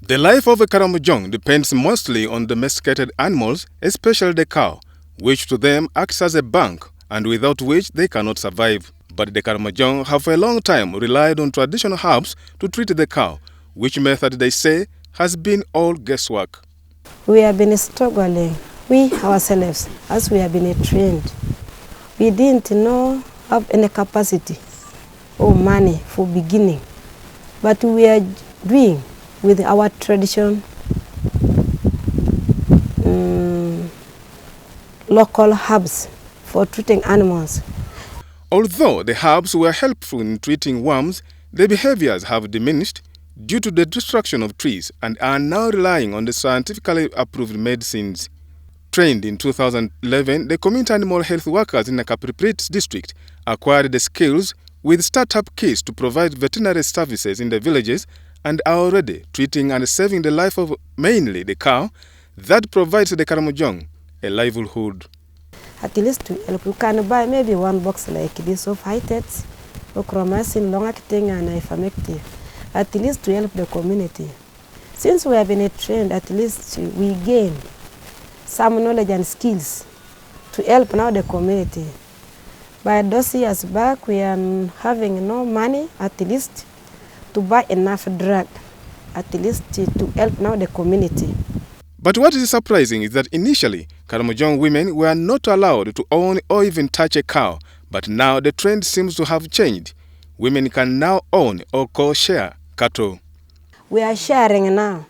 The life of a Karimojong depends mostly on domesticated animals, especially the cow, which to them acts as a bank and without which they cannot survive. But the Karimojong have for a long time relied on traditional herbs to treat the cow, which method they say has been all guesswork. We have been struggling, we ourselves, as we have been trained. We didn't have any capacity or money for beginning, but we are doing with our tradition, local herbs for treating animals. Although the herbs were helpful in treating worms, their behaviors have diminished due to the destruction of trees and are now relying on the scientifically approved medicines. Trained in 2011, the community animal health workers in the Kapriprits district acquired the skills with startup kits to provide veterinary services in the villages and are already treating and saving the life of mainly the cow that provides the Karimojong a livelihood. At least to help, you can buy maybe one box like this of high-tests, ochromycin, long-acting and ivermectin, at least to help the community. Since we have been trained, at least we gain some knowledge and skills to help now the community. By those years back, we are having no money, at least to buy enough drug, at least to help now the community. But what is surprising is that initially, Karimojong women were not allowed to own or even touch a cow, but now the trend seems to have changed. Women can now own or co-share cattle. We are sharing now.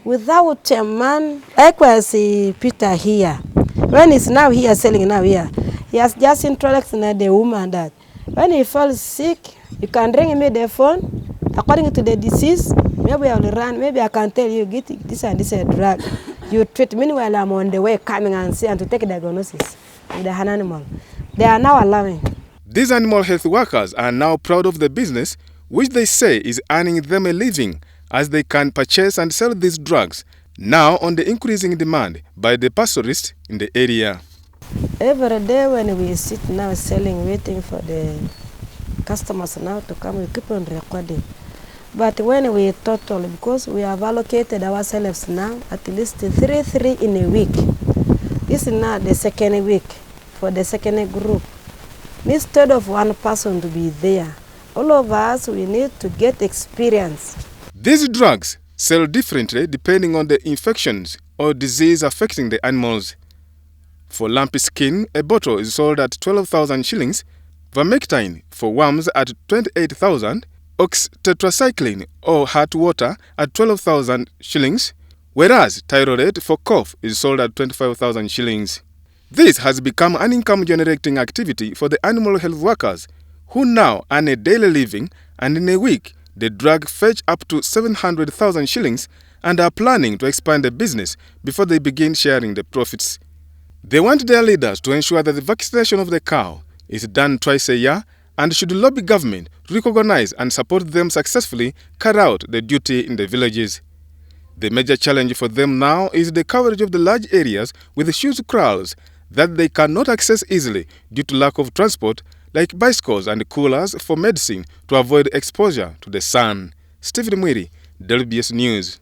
Without a man, likewise Peter here, when he's now here selling now here, he has just introduced the woman that when he falls sick, you can ring me the phone. According to the disease, maybe I will run, maybe I can tell you, get this and this drug. You treat. Meanwhile, I'm on the way coming and see and to take a diagnosis with the animal. They are now allowing. These animal health workers are now proud of the business, which they say is earning them a living, as they can purchase and sell these drugs, now on the increasing demand by the pastoralists in the area. Every day when we sit now selling, waiting for the customers now to come, we keep on recording. But when we total, because we have allocated ourselves now at least three in a week. This is now the second week for the second group. Instead of one person to be there, all of us, we need to get experience. These drugs sell differently depending on the infections or disease affecting the animals. For lumpy skin, a bottle is sold at 12,000 shillings, vermectin for worms at 28,000, oxytetracycline or heart water at 12,000 shillings, whereas thyroid for cough is sold at 25,000 shillings. This has become an income-generating activity for the animal health workers, who now earn a daily living, and in a week, the drug fetch up to 700,000 shillings and are planning to expand the business before they begin sharing the profits. They want their leaders to ensure that the vaccination of the cow is done twice a year and should lobby government to recognize and support them successfully carry out the duty in the villages. The major challenge for them now is the coverage of the large areas with huge kraals that they cannot access easily due to lack of transport, like bicycles and coolers for medicine to avoid exposure to the sun. Stephen Mwiri, WBS News.